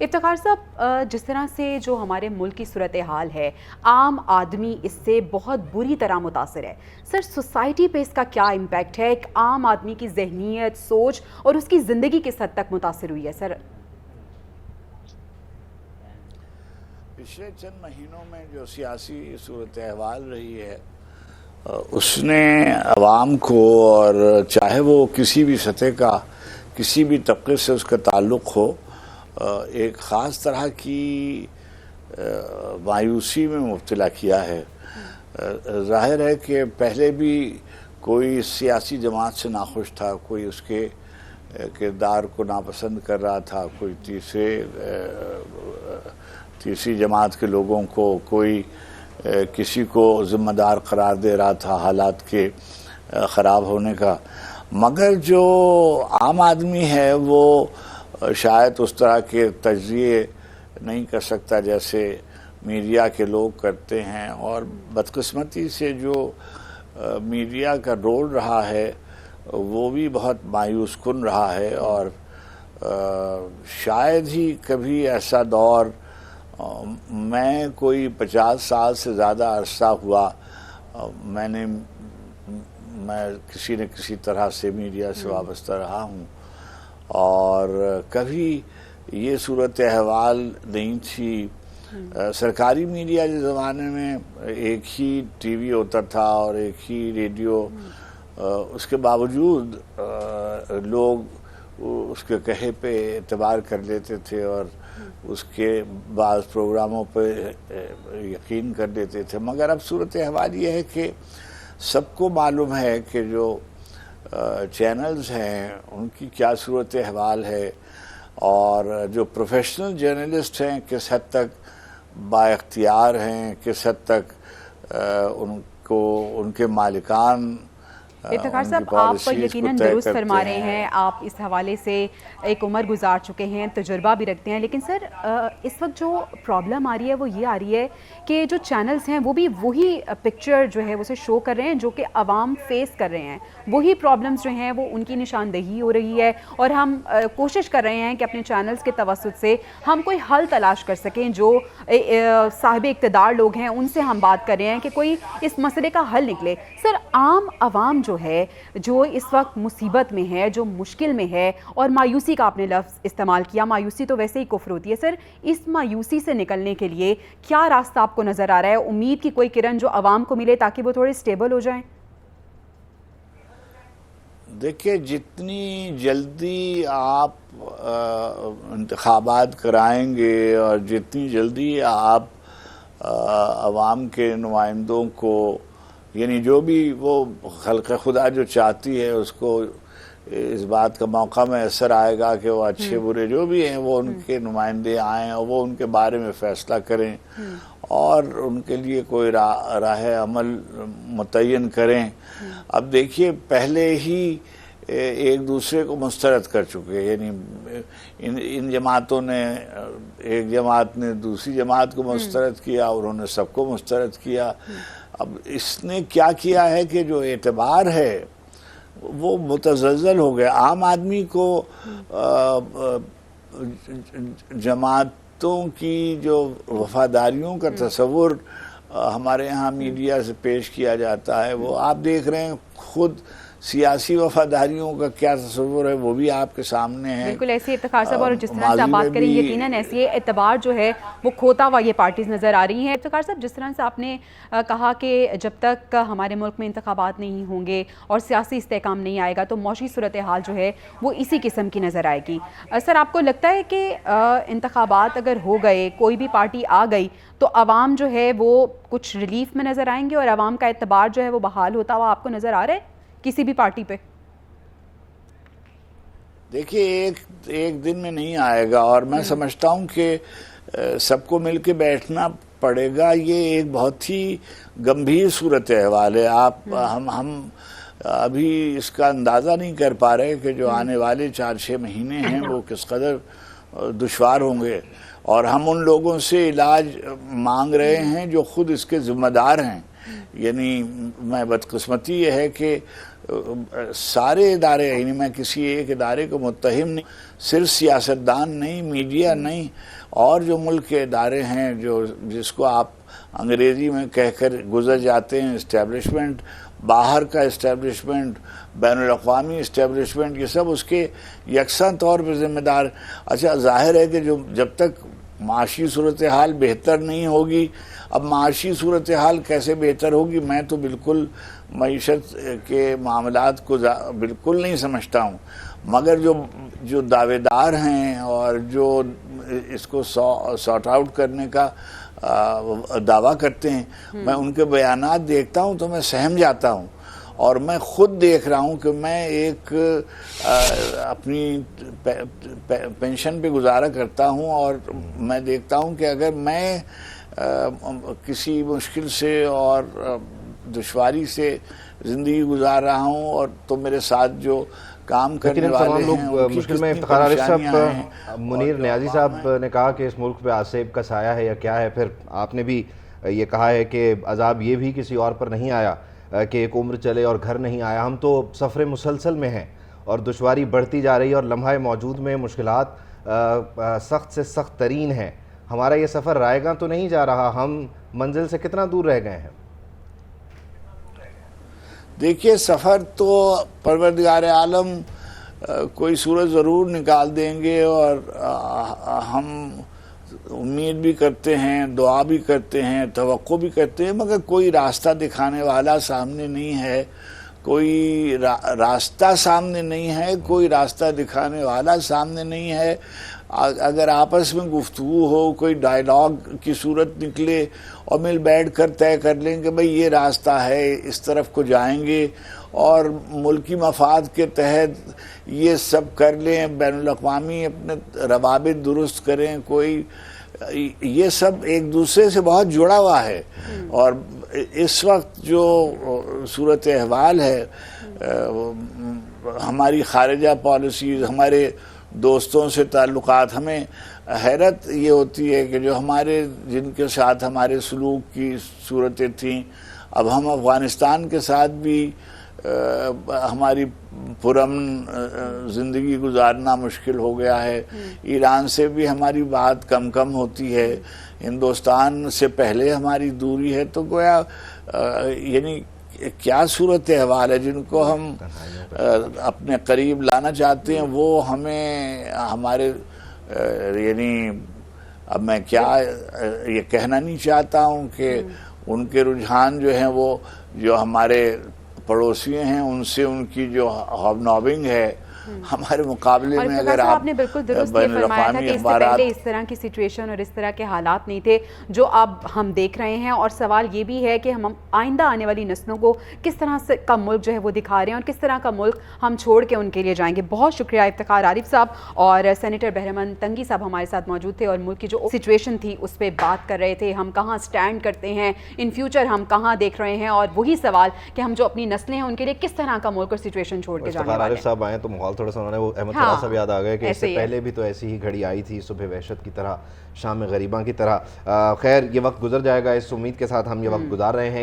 افتخار صاحب، جس طرح سے جو ہمارے ملک کی صورتحال ہے، عام آدمی اس سے بہت بری طرح متاثر ہے. سر، سوسائٹی پہ اس کا کیا امپیکٹ ہے؟ ایک عام آدمی کی ذہنیت، سوچ اور اس کی زندگی کس حد تک متاثر ہوئی ہے سر؟ پچھلے چند مہینوں میں جو سیاسی صورتحال رہی ہے اس نے عوام کو، اور چاہے وہ کسی بھی سطح کا، کسی بھی طبقے سے اس کا تعلق ہو، ایک خاص طرح کی مایوسی میں مبتلا کیا ہے. ظاہر ہے کہ پہلے بھی کوئی سیاسی جماعت سے ناخوش تھا، کوئی اس کے کردار کو ناپسند کر رہا تھا، کوئی تیسری جماعت کے لوگوں کو، کوئی کسی کو ذمہ دار قرار دے رہا تھا حالات کے خراب ہونے کا. مگر جو عام آدمی ہے وہ شاید اس طرح کے تجزیے نہیں کر سکتا جیسے میڈیا کے لوگ کرتے ہیں، اور بدقسمتی سے جو میڈیا کا رول رہا ہے وہ بھی بہت مایوس کن رہا ہے. اور شاید ہی کبھی ایسا دور، میں کوئی 50 سال سے زیادہ عرصہ ہوا میں کسی نہ کسی طرح سے میڈیا سے وابستہ رہا ہوں، اور کبھی یہ صورتحال نہیں تھی. سرکاری میڈیا کے زمانے میں ایک ہی ٹی وی ہوتا تھا اور ایک ہی ریڈیو، اس کے باوجود لوگ اس کے کہے پہ اعتبار کر لیتے تھے اور اس کے بعض پروگراموں پہ یقین کر لیتے تھے. مگر اب صورتحال یہ ہے کہ سب کو معلوم ہے کہ جو چینلز ہیں ان کی کیا صورتحال ہے، اور جو پروفیشنل جرنلسٹ ہیں کس حد تک با اختیار ہیں، کس حد تک ان کے مالکان. افتخار صاحب، آپ یقیناً درست فرما رہے ہیں، آپ اس حوالے سے ایک عمر گزار چکے ہیں، تجربہ بھی رکھتے ہیں. لیکن سر، اس وقت جو پرابلم آ رہی ہے وہ یہ آ رہی ہے کہ جو چینلز ہیں وہ بھی وہی پکچر جو ہے اسے شو کر رہے ہیں جو کہ عوام فیس کر رہے ہیں. وہی پرابلمز جو ہیں وہ ان کی نشاندہی ہو رہی ہے، اور ہم کوشش کر رہے ہیں کہ اپنے چینلز کے توسط سے ہم کوئی حل تلاش کر سکیں. جو صاحب اقتدار لوگ ہیں ان سے ہم بات کر رہے ہیں کہ کوئی اس مسئلے کا حل نکلے. سر، عام عوام جو ہے، جو اس وقت مصیبت میں ہے، جو مشکل میں ہے، اور مایوسی کا آپ نے لفظ استعمال کیا، مایوسی تو ویسے ہی کفر ہوتی ہے. سر، اس مایوسی سے نکلنے کے لیے کیا راستہ آپ کو نظر آ رہا ہے؟ امید کی کوئی کرن جو عوام کو ملے تاکہ وہ تھوڑے سٹیبل ہو جائیں؟ دیکھیں، جتنی جلدی آپ انتخابات کرائیں گے اور جتنی جلدی آپ عوام کے نمائندوں کو، یعنی جو بھی وہ خلق خدا جو چاہتی ہے اس کو اس بات کا موقع میسر آئے گا کہ وہ اچھے برے جو بھی ہیں وہ ان کے نمائندے آئیں اور وہ ان کے بارے میں فیصلہ کریں اور ان کے لیے کوئی راہ عمل متعین کریں. اب دیکھیے، پہلے ہی ایک دوسرے کو مسترد کر چکے، یعنی ان جماعتوں نے، ایک جماعت نے دوسری جماعت کو مسترد کیا اور انہوں نے سب کو مسترد کیا. اب اس نے کیا کیا ہے کہ جو اعتبار ہے وہ متزلزل ہو گیا. عام آدمی کو جماعتوں کی جو وفاداریوں کا تصور ہمارے ہاں میڈیا سے پیش کیا جاتا ہے، وہ آپ دیکھ رہے ہیں. خود سیاسی وفاداریوں کا کیا تصور ہے وہ بھی آپ کے سامنے ہے. بالکل ایسی افتخار صاحب، اور جس طرح سے آپ بات کریں یقیناً ایسی اعتبار جو ہے وہ کھوتا ہوا یہ پارٹیز نظر آ رہی ہیں. افتخار صاحب، جس طرح سے آپ نے کہا کہ جب تک ہمارے ملک میں انتخابات نہیں ہوں گے اور سیاسی استحکام نہیں آئے گا تو معاشی صورتحال جو ہے وہ اسی قسم کی نظر آئے گی. سر، آپ کو لگتا ہے کہ انتخابات اگر ہو گئے، کوئی بھی پارٹی آ گئی تو عوام جو ہے وہ کچھ ریلیف میں نظر آئیں گے اور عوام کا اعتبار جو ہے وہ بحال ہوتا ہوا آپ کو نظر آ رہا ہے کسی بھی پارٹی پہ؟ دیکھیے، ایک دن میں نہیں آئے گا، اور میں سمجھتا ہوں کہ سب کو مل کے بیٹھنا پڑے گا. یہ ایک بہت ہی گمبھیر صورتحال ہے. ہم ابھی اس کا اندازہ نہیں کر پا رہے کہ جو آنے والے 4-6 مہینے ہیں وہ کس قدر دشوار ہوں گے، اور ہم ان لوگوں سے علاج مانگ رہے ہیں جو خود اس کے ذمہ دار ہیں. یعنی میں بدقسمتی یہ ہے کہ سارے ادارے، یعنی میں کسی ایک ادارے کو متہم نہیں، صرف سیاستدان نہیں، میڈیا نہیں، اور جو ملک کے ادارے ہیں جو جس کو آپ انگریزی میں کہہ کر گزر جاتے ہیں اسٹیبلشمنٹ، باہر کا اسٹیبلشمنٹ، بین الاقوامی اسٹیبلشمنٹ، یہ سب اس کے یکساں طور پر ذمہ دار۔ اچھا ظاہر ہے کہ جب تک معاشی صورتحال بہتر نہیں ہوگی، اب معاشی صورتحال کیسے بہتر ہوگی؟ میں تو بالکل معیشت کے معاملات کو بالکل نہیں سمجھتا ہوں، مگر جو دعوے دار ہیں اور جو اس کو سارٹ آؤٹ کرنے کا دعویٰ کرتے ہیں، میں ان کے بیانات دیکھتا ہوں تو میں سہم جاتا ہوں، اور میں خود دیکھ رہا ہوں کہ میں ایک اپنی پینشن پہ گزارا کرتا ہوں، اور میں دیکھتا ہوں کہ اگر میں کسی مشکل سے اور دشواری سے زندگی گزار رہا ہوں، اور تو میرے ساتھ جو کام کرنے والے ہیں ان کی مشکل میں، کتنی افتخار عارف پریشانیاں ہیں۔ صاحب، منیر نیازی صاحب نے کہا کہ اس ملک پہ آصف کا سایہ ہے یا کیا ہے، پھر آپ نے بھی یہ کہا ہے کہ عذاب یہ بھی کسی اور پر نہیں آیا کہ ایک عمر چلے اور گھر نہیں آیا۔ ہم تو سفر مسلسل میں ہیں اور دشواری بڑھتی جا رہی ہے، اور لمحہ موجود میں مشکلات سخت سے سخت ترین ہیں۔ ہمارا یہ سفر رائے گاں تو نہیں جا رہا، ہم منزل سے کتنا دور رہ گئے ہیں؟ دیکھیے، سفر تو پروردگار عالم کوئی صورت ضرور نکال دیں گے، اور ہم امید بھی کرتے ہیں، دعا بھی کرتے ہیں، توقع بھی کرتے ہیں، مگر کوئی راستہ دکھانے والا سامنے نہیں ہے، کوئی راستہ سامنے نہیں ہے، کوئی راستہ دکھانے والا سامنے نہیں ہے۔ اگر آپس میں گفتگو ہو، کوئی ڈائیلاگ کی صورت نکلے اور مل بیٹھ کر طے کر لیں کہ بھئی یہ راستہ ہے، اس طرف کو جائیں گے، اور ملکی مفاد کے تحت یہ سب کر لیں، بین الاقوامی اپنے روابط درست کریں، کوئی یہ سب ایک دوسرے سے بہت جڑا ہوا ہے۔ اور اس وقت جو صورت احوال ہے، ہماری خارجہ پالیسیز، ہمارے دوستوں سے تعلقات، ہمیں حیرت یہ ہوتی ہے کہ جو جن کے ساتھ ہمارے سلوک کی صورتیں تھیں، اب ہم افغانستان کے ساتھ بھی ہماری پرامن زندگی گزارنا مشکل ہو گیا ہے، ایران سے بھی ہماری بات کم ہوتی ہے، ہندوستان سے پہلے ہماری دوری ہے، تو گویا یعنی کیا صورت احوال ہے جن کو ہم اپنے قریب لانا چاہتے ہیں، وہ ہمیں ہمارے یعنی اب میں کیا یہ کہنا نہیں چاہتا ہوں کہ ان کے رجحان جو ہیں وہ جو ہمارے پڑوسی ہیں ان سے ان کی جو ہاب نابنگ ہے ہمارے مقابلے میں، اگر آپ نے بالکل درست یہ فرمایا تھا کہ اس سے پہلے اس طرح کی سچویشن اور اس طرح کے حالات نہیں تھے جو اب ہم دیکھ رہے ہیں، اور سوال یہ بھی ہے کہ ہم آئندہ آنے والی نسلوں کو کس طرح سے کا ملک جو ہے وہ دکھا رہے ہیں، اور کس طرح کا ملک ہم چھوڑ کے ان کے لیے جائیں گے۔ بہت شکریہ افتخار عارف صاحب، اور سینیٹر بہرمن تنگی صاحب ہمارے ساتھ موجود تھے، اور ملک کی جو سچویشن تھی اس پہ بات کر رہے تھے، ہم کہاں سٹینڈ کرتے ہیں، ان فیوچر ہم کہاں دیکھ رہے ہیں، اور وہی سوال کہ ہم جو اپنی نسلیں ہیں ان کے لیے کس طرح کا ملک اور سچویشن چھوڑ کے جانے والے ہیں۔ عارف صاحب آئے تو ماحول تھوڑا سا انہوں نے وہ احمد فراز صاحب یاد آ گئے کہ اس سے پہلے بھی تو ایسی ہی گھڑی آئی تھی، صبح وحشت کی طرح، شام غریباں کی طرح۔ خیر، یہ وقت گزر جائے گا، اس امید کے ساتھ ہم یہ وقت گزار رہے ہیں۔